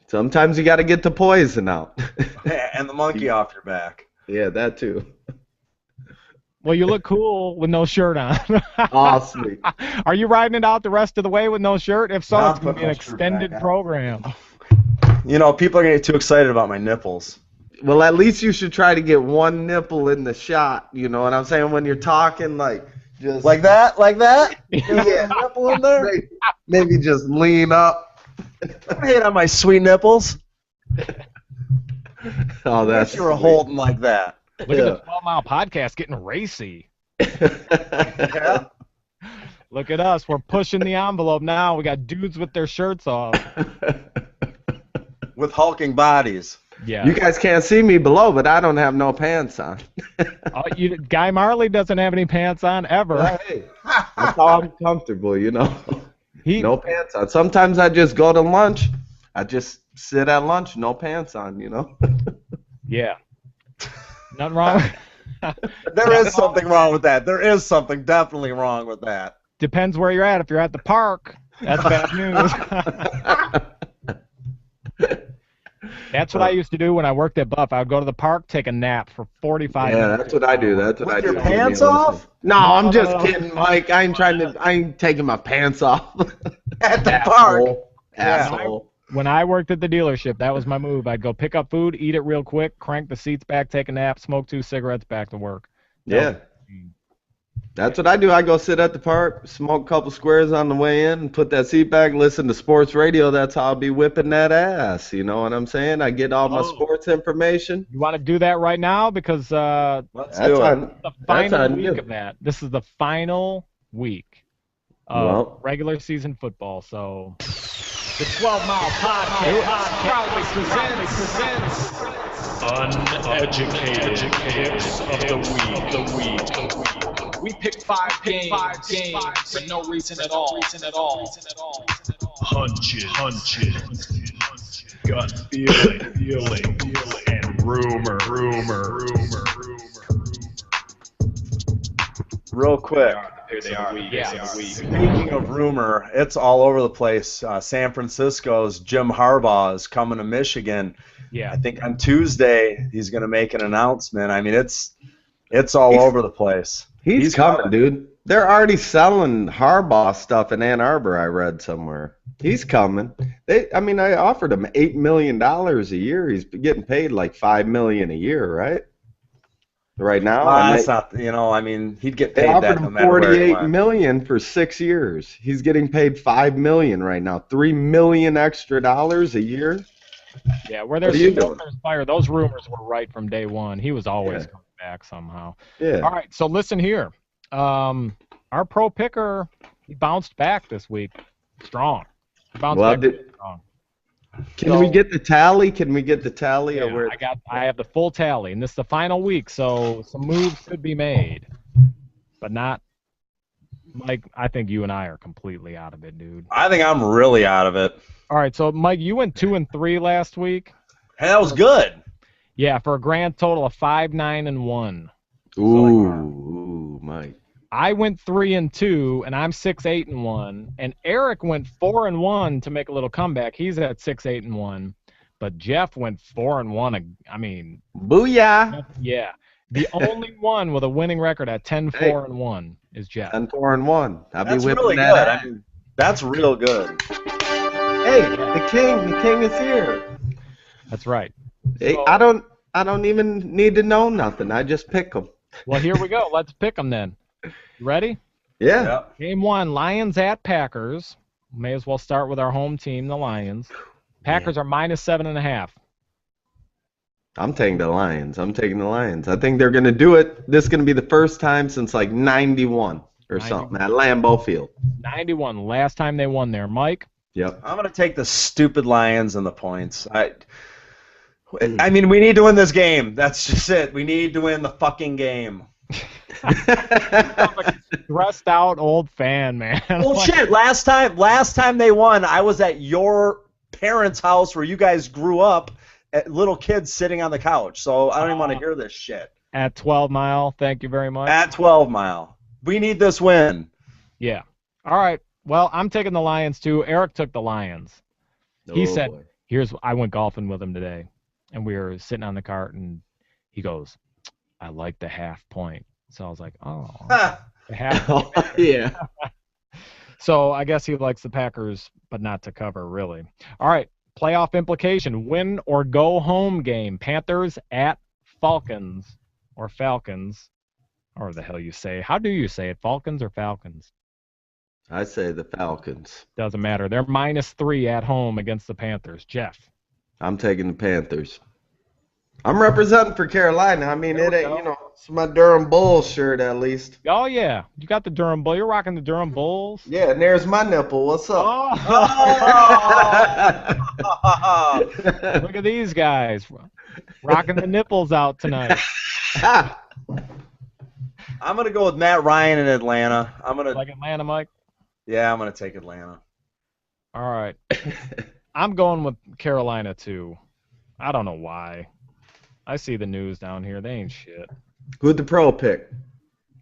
sometimes you got to get the poison out. And the monkey off your back. Yeah, that too. Well, you look cool with no shirt on. Awesome. Are you riding it out the rest of the way with no shirt? If so, it's going to be an extended program. People are going to get too excited about my nipples. Well, at least you should try to get one nipple in the shot. You know what I'm saying? When you're talking, just like that? Yeah. Nipple in there? Maybe just lean up. I hate on my sweet nipples. Oh, that's you were holding like that. Look at the 12 Mile Podcast getting racy. Yeah. Look at us. We're pushing the envelope now. We got dudes with their shirts off. With hulking bodies. Yeah. You guys can't see me below, but I don't have no pants on. Guy Marley doesn't have any pants on ever. Hey, that's how I'm comfortable, No pants on. Sometimes I just go to lunch. I just sit at lunch, no pants on, Yeah. Nothing wrong. There is something wrong with that. There is something definitely wrong with that. Depends where you're at. If you're at the park, that's bad news. That's what I used to do when I worked at Buff. I would go to the park, take a nap for 45 minutes. Yeah, that's what I do. That's what I do. With your pants off? No, I'm just kidding, Mike. I ain't taking my pants off. At the park. Asshole. When I worked at the dealership, that was my move. I'd go pick up food, eat it real quick, crank the seats back, take a nap, smoke 2 cigarettes, back to work. Yeah. That's what I do. I go sit at the park, smoke a couple squares on the way in, and put that seat back, listen to sports radio. That's how I'll be whipping that ass. You know what I'm saying? I get all my sports information. You want to do that right now? Because let's do it. The final week of that. This is the final week of regular season football. So the 12 Mile Podcast proudly presents Uneducated Picks of the Week. We picked five games for no reason at all. Hunches, gut feeling, and rumor. Real quick. They are. Speaking of rumor, it's all over the place. San Francisco's Jim Harbaugh is coming to Michigan. Yeah. I think on Tuesday he's going to make an announcement. I mean, it's all over the place. He's coming, dude. They're already selling Harbaugh stuff in Ann Arbor, I read somewhere. He's coming. I offered him $8 million a year. He's getting paid like $5 million a year, right? Right now. That's not, he'd get They paid offered that no him matter where he $48 went. million for 6 years. He's getting paid $5 million right now. $3 million extra dollars a year. Yeah, where there's What are you smoke, doing? there's fire. Those rumors were right from day one. He was always coming back somehow. Yeah. All right, so listen here. Our pro picker, he bounced back this week strong. He bounced back strong. Can we get the tally? Yeah, Or where? I have the full tally, and this is the final week, so some moves could be made, but not. Mike, I think you and I are completely out of it, dude. I think I'm really out of it. All right, so Mike, you went 2-3 last week. Hey, that was good. Yeah, for a grand total of 5-9-1. Ooh, Mike. I went 3-2, and I'm 6-8-1. And Eric went 4-1 to make a little comeback. He's at 6-8-1. But Jeff went 4-1. I mean, Booyah! yeah. The only one with a winning record at 10-4-1 is Jeff. 10-4-1. I'll be That's whipping really that good. out. I mean, that's real good. Hey, the king is here. That's right. Hey, So- I don't even need to know nothing. I just pick them. Well, here we go. Let's pick them then. You ready? Yeah. Yep. Game 1, Lions at Packers. May as well start with our home team, the Lions. Packers are -7.5. I'm taking the Lions. I think they're going to do it. This is going to be the first time since like 91 or something at Lambeau Field. 91, last time they won there. Mike? Yep. I'm going to take the stupid Lions and the points. I mean, we need to win this game. That's just it. We need to win the fucking game. Stressed out old fan, man. Bullshit. Last time they won, I was at your parents' house where you guys grew up, at little kids sitting on the couch. So I don't even want to hear this shit. At 12 Mile, thank you very much. At 12 Mile. We need this win. Yeah. All right. Well, I'm taking the Lions too. Eric took the Lions. He said, boy. I went golfing with him today, and we were sitting on the cart, and he goes, I like the half point. So I was like, oh, the half point. Yeah. So I guess he likes the Packers, but not to cover, really. All right. Playoff implication, win or go home game. Panthers at Falcons, or the hell you say. How do you say it, Falcons or Falcons? I say the Falcons. Doesn't matter. They're -3 at home against the Panthers. Jeff? I'm taking the Panthers. I'm representing for Carolina. I mean, it ain't, it's my Durham Bulls shirt at least. Oh, yeah. You got the Durham Bull. You're rocking the Durham Bulls. Yeah, and there's my nipple. What's up? Oh. Look at these guys rocking the nipples out tonight. I'm going to go with Matt Ryan in Atlanta. Like Atlanta, Mike? Yeah, I'm going to take Atlanta. All right. I'm going with Carolina, too. I don't know why. I see the news down here. They ain't shit. Who'd the pro pick?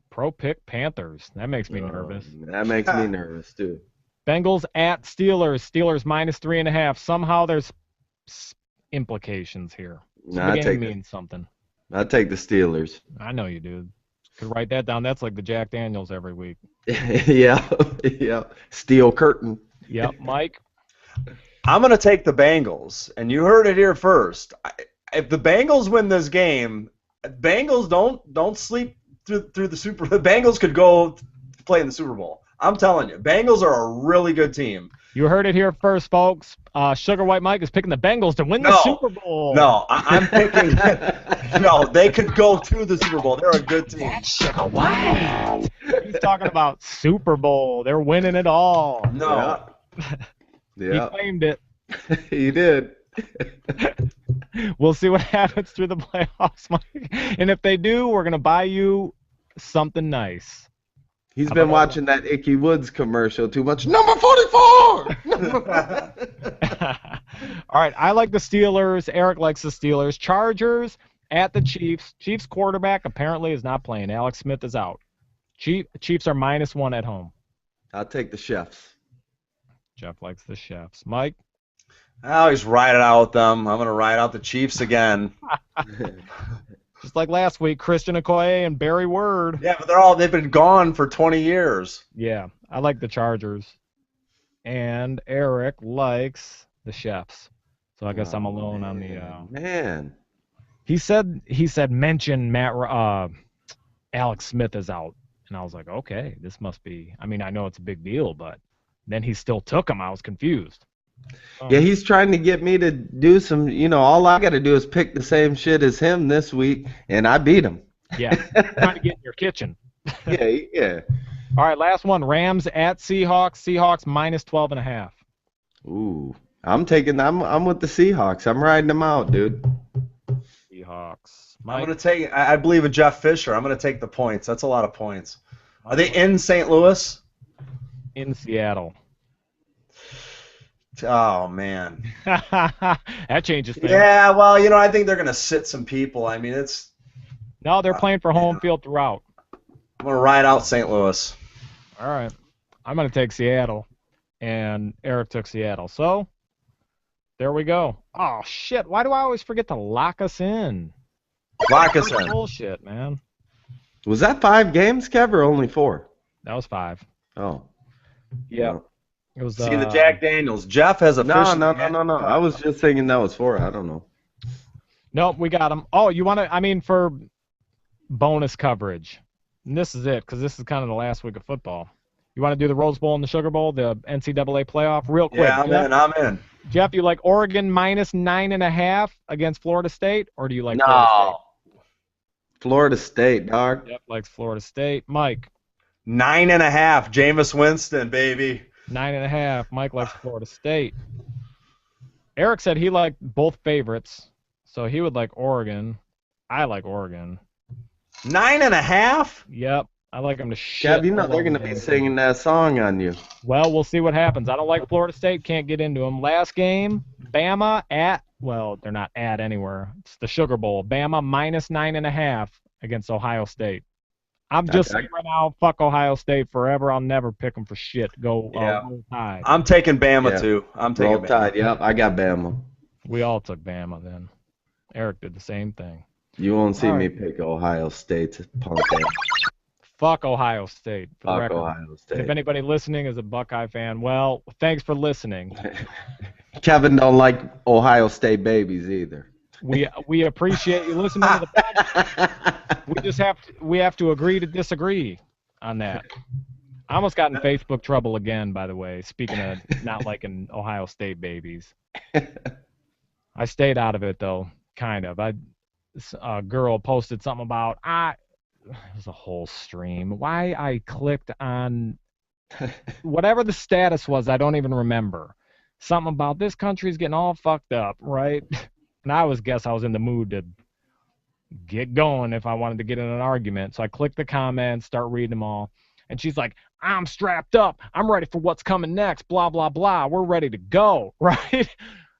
Pro pick Panthers. That makes me nervous. That makes me nervous, too. Bengals at Steelers. Steelers -3.5. Somehow there's implications here. So the game means something. I'll take the Steelers. I know you do. Could write that down. That's like the Jack Daniels every week. Yeah. Steel curtain. Yep, Mike. I'm going to take the Bengals, and you heard it here first. If the Bengals win this game, Bengals don't sleep through the Super. The Bengals could go play in the Super Bowl. I'm telling you, Bengals are a really good team. You heard it here first, folks. SugarWhite Mike is picking the Bengals to win the Super Bowl. No, I'm picking. No, they could go to the Super Bowl. They're a good team. SugarWhite. He's talking about Super Bowl. They're winning it all. No. He claimed it. He did. We'll see what happens through the playoffs, Mike. And if they do, we're going to buy you something nice. He's been watching that Icky Woods commercial too much. Number 44! All right, I like the Steelers. Eric likes the Steelers. Chargers at the Chiefs. Chiefs quarterback apparently is not playing. Alex Smith is out. Chiefs are -1 at home. I'll take the Chefs. Jeff likes the Chefs. Mike? I always ride it out with them. I'm going to ride out the Chiefs again. Just like last week, Christian Okoye and Barry Word. Yeah, but they've been gone for 20 years. Yeah, I like the Chargers. And Eric likes the Chefs. So I guess I'm alone on the Man. He said mention Alex Smith is out. And I was like, okay, this must be, I mean, I know it's a big deal, but then he still took him. I was confused. Yeah, he's trying to get me to do some, all I got to do is pick the same shit as him this week, and I beat him. Yeah, trying to get in your kitchen. Yeah. All right, last one. Rams at Seahawks. Seahawks -12.5. Ooh, I'm with the Seahawks. I'm riding them out, dude. Seahawks. I'm going to take, I believe in Jeff Fisher. I'm going to take the points. That's a lot of points. Are they in St. Louis? In Seattle. Oh, man. That changes things. Yeah, well, I think they're going to sit some people. I mean, No, they're playing for home field throughout. I'm going to ride out St. Louis. All right. I'm going to take Seattle. And Eric took Seattle. So, there we go. Oh, shit. Why do I always forget to lock us in? Lock us in. Bullshit, man. Was that 5 games, Kev, or only 4? That was 5. Oh. Yeah. It was, See, the Jack Daniels. Jeff has a No. I was just thinking that was 4. I don't know. Nope, we got them. Oh, you want to, for bonus coverage. And this is it, because this is kind of the last week of football. You want to do the Rose Bowl and the Sugar Bowl, the NCAA playoff, real quick? Yeah, I'm in. Jeff, you like Oregon -9.5 against Florida State, or do you like Florida State, dog. Jeff likes Florida State. Mike? 9.5. Jameis Winston, baby. 9.5. Mike likes Florida State. Eric said he liked both favorites, so he would like Oregon. I like Oregon. 9.5? Yep. I like them to shit. Kev, they're going to be singing that song on you. Well, we'll see what happens. I don't like Florida State. Can't get into them. Last game, Bama they're not at anywhere. It's the Sugar Bowl. Bama -9.5 against Ohio State. I'm just saying right now, fuck Ohio State forever. I'll never pick them for shit. Roll Tide. I'm taking Bama, too. I'm taking Roll Tide, yep. I got Bama. We all took Bama then. Eric did the same thing. You won't see me pick Ohio State, punk ass. Fuck Ohio State. For the record. Ohio State. If anybody listening is a Buckeye fan, well, thanks for listening. Kevin don't like Ohio State babies either. We appreciate you listening to the podcast. We have to agree to disagree on that. I almost got in Facebook trouble again, by the way, speaking of not liking Ohio State babies. I stayed out of it, though, kind of. A girl posted something about, it was a whole stream. Why I clicked on whatever the status was, I don't even remember. Something about this country's getting all fucked up, right? And I guess I was in the mood to get going if I wanted to get in an argument. So I clicked the comments, start reading them all. And she's like, I'm strapped up. I'm ready for what's coming next. Blah, blah, blah. We're ready to go, right?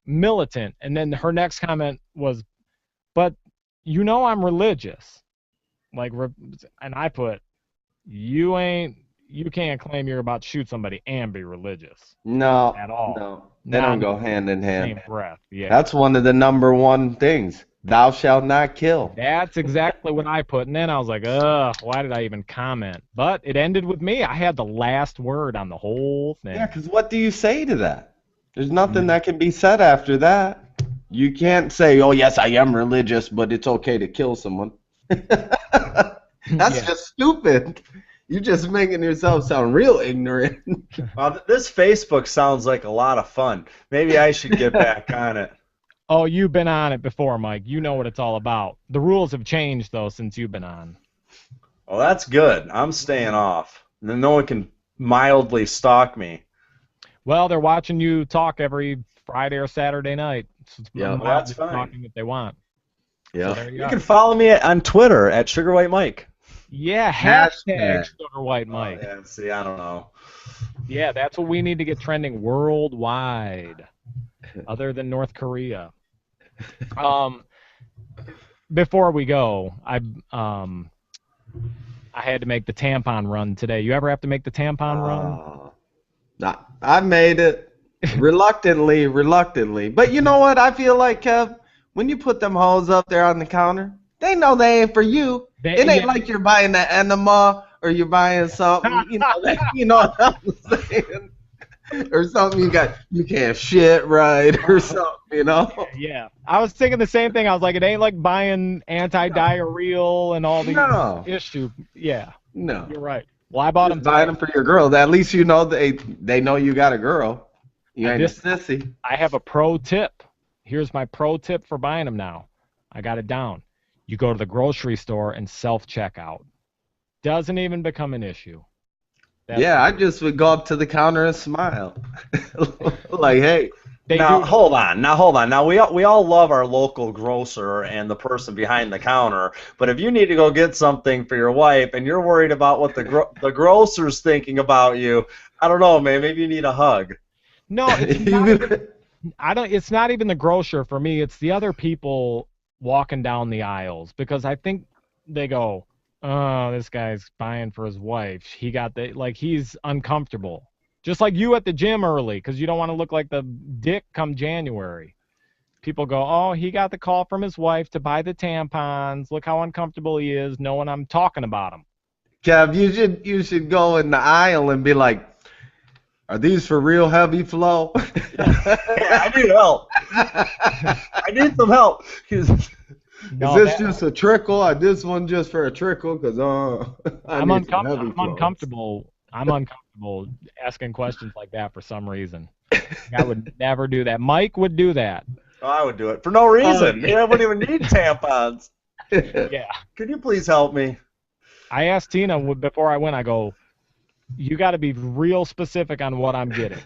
Militant. And then her next comment was, but I'm religious. And I put, you can't claim you're about to shoot somebody and be religious. No. At all. No. They don't go hand in hand. Same breath. Yeah. That's one of the number one things. Thou shalt not kill. That's exactly what I put. And then I was like, ugh, why did I even comment? But it ended with me. I had the last word on the whole thing. Yeah, because what do you say to that? There's nothing that can be said after that. You can't say, oh, yes, I am religious, but it's okay to kill someone. That's just stupid. You're just making yourself sound real ignorant. This Facebook sounds like a lot of fun. Maybe I should get back on it. Oh, you've been on it before, Mike. You know what it's all about. The rules have changed, though, since you've been on. Well, that's good. I'm staying off. Then no one can mildly stalk me. Well, they're watching you talk every Friday or Saturday night. Yeah, well, that's fine. Talking if they want. Yeah. So you can follow me on Twitter at SugarWhite Mike. Yeah, Hashtag. SugarWhite Mike. Yeah, see, I don't know. Yeah, that's what we need to get trending worldwide, other than North Korea. Before we go, I had to make the tampon run today. You ever have to make the tampon run? I made it reluctantly. But you know what? I feel like, Kev, when you put them hoes up there on the counter, they know they ain't for you. It ain't like you're buying an enema or you're buying something, you know what I'm saying? Or something you can't shit right or something, you know? Yeah. I was thinking the same thing. I was like, it ain't like buying anti-diarrheal and all these issues. Yeah. No. You're right. Well, I bought them. Buying them for your girl. At least you know they know you got a girl. You ain't a sissy. I have a pro tip. Here's my pro tip for buying them now. I got it down. You go to the grocery store and self-checkout. Doesn't even become an issue. I just would go up to the counter and smile. Like, hey. Hold on. Now, we all love our local grocer and the person behind the counter, but if you need to go get something for your wife and you're worried about what the grocer's thinking about you, I don't know, man. Maybe you need a hug. No, it's not even, it's not even the grocer for me. It's the other people walking down the aisles, because I think they go, oh, this guy's buying for his wife. He's uncomfortable. Just like you at the gym early, because you don't want to look like the dick come January. People go, oh, he got the call from his wife to buy the tampons. Look how uncomfortable he is knowing I'm talking about him. Kev, you should go in the aisle and be like, are these for real heavy flow? I need help. I need some help. Is this just a trickle? Or this one just for a trickle? Because I'm uncomfortable. I'm uncomfortable asking questions like that for some reason. I would never do that. Mike would do that. Oh, I would do it for no reason. I wouldn't even need tampons. Yeah. Could you please help me? I asked Tina before I went, I go, you got to be real specific on what I'm getting,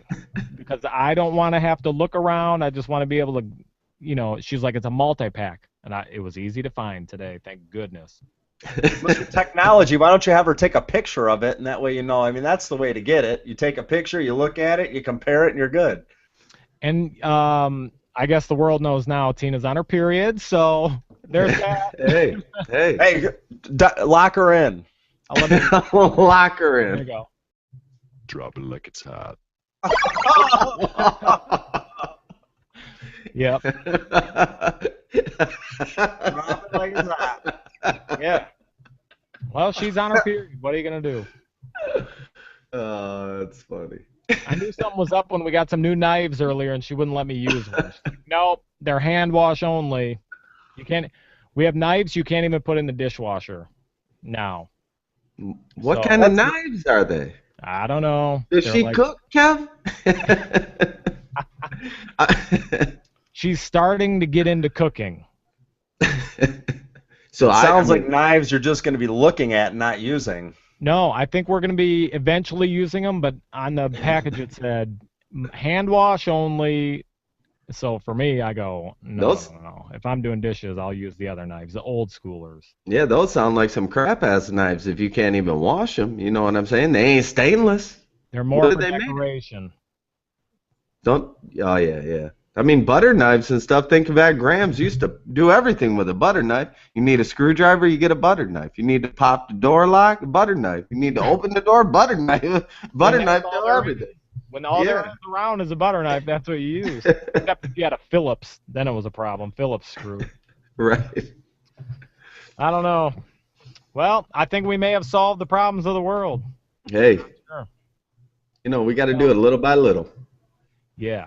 because I don't want to have to look around. I just want to be able to, she's like, it's a multi-pack. And it was easy to find today, thank goodness. With technology, why don't you have her take a picture of it, and that way that's the way to get it. You take a picture, you look at it, you compare it, and you're good. And I guess the world knows now Tina's on her period, so there's that. Hey, lock her in. Lock her in. There you go. Drop it like it's hot. Yep. Drop it like it's hot. Yeah. Well, she's on her period. What are you going to do? Oh, that's funny. I knew something was up when we got some new knives earlier and she wouldn't let me use one. She's like, nope, they're hand wash only. You can't. We have knives you can't even put in the dishwasher now. What kind of knives are they? I don't know. Does she cook, Kev? She's starting to get into cooking. So it sounds like knives you're just going to be looking at and not using. No, I think we're going to be eventually using them, but on the package it said hand wash only. So for me, I go, no. If I'm doing dishes, I'll use the other knives, the old schoolers. Yeah, those sound like some crap-ass knives if you can't even wash them. You know what I'm saying? They ain't stainless. They're more for decoration. Oh, yeah. I mean, butter knives and stuff, think of that. Grams used to do everything with a butter knife. You need a screwdriver, you get a butter knife. You need to pop the door lock, a butter knife. You need to open the door, butter knife. Butter knife does everything. When all there is around is a butter knife, that's what you use. Except if you had a Phillips, then it was a problem. Phillips screw. Right. I don't know. Well, I think we may have solved the problems of the world. Hey. Sure. We got to do it little by little. Yeah.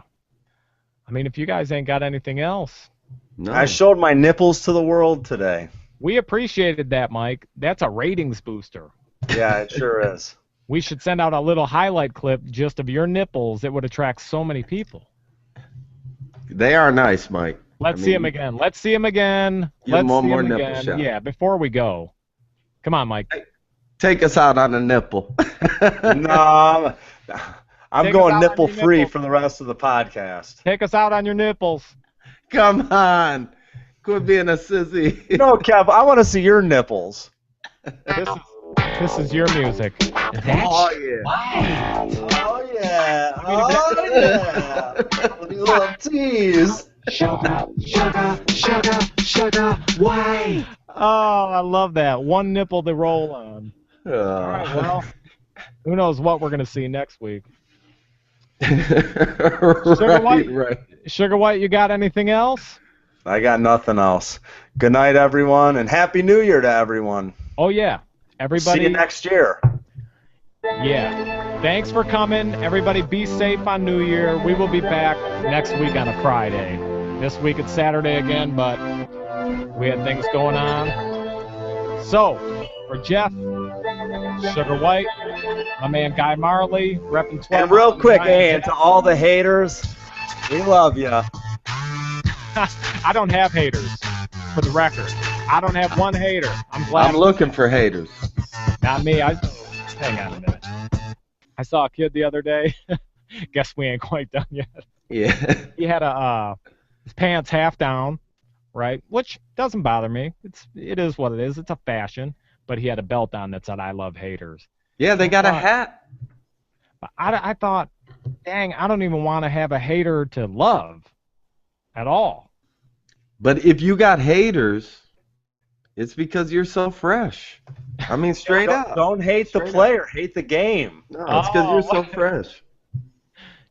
I mean, if you guys ain't got anything else. No. I showed my nipples to the world today. We appreciated that, Mike. That's a ratings booster. Yeah, it sure is. We should send out a little highlight clip just of your nipples. It would attract so many people. They are nice, Mike. Let's see them again. Let's see them again. Let's see them again. Shot. Yeah, before we go. Come on, Mike. Take us out on a nipple. No, I'm going nipple free for the rest of the podcast. Take us out on your nipples. Come on. Quit being a sissy. No, Kev, I want to see your nipples. This is your music. That's Oh yeah. white. Oh yeah. Oh yeah. Little tease. Sugar, sugar, sugar, sugar, white. Oh, I love that. One nipple to roll on. All right, well, who knows what we're going to see next week. Right. Sugar White, you got anything else? I got nothing else. Good night, everyone, and Happy New Year to everyone. Oh, yeah. Everybody. See you next year. Yeah. Thanks for coming. Everybody be safe on New Year. We will be back next week on a Friday. This week it's Saturday again, but we had things going on. So, for Jeff, Sugar White, my man Guy Marley, repping 12. And real quick, hey, and to all the haters, we love you. I don't have haters, for the record. I don't have one hater. I'm glad. I'm looking for haters. Not me. Hang on a minute. I saw a kid the other day. Guess we ain't quite done yet. Yeah. He had his pants half down, right? Which doesn't bother me. It is what it is. It's a fashion. But he had a belt on that said, "I love haters." Yeah, they got a hat. But I thought, dang, I don't even want to have a hater to love at all. But if you got haters, it's because you're so fresh. I mean, straight up. Don't hate the player. Hate the game. No, it's because you're so fresh.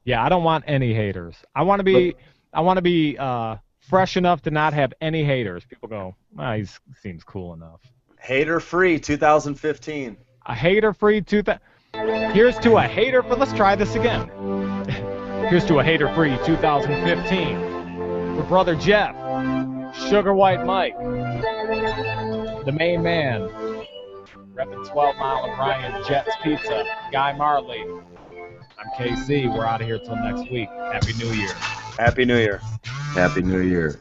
Yeah, I don't want any haters. I want to be fresh enough to not have any haters. People go, he seems cool enough. Hater-free 2015. A hater-free Here's to a hater for. Let's try this again. Here's to a hater-free 2015 for Brother Jeff, Sugar White Mike, the main man, repping 12 Mile O'Brien Jets Pizza, Guy Marley. I'm KC. We're out of here till next week. Happy New Year. Happy New Year. Happy New Year.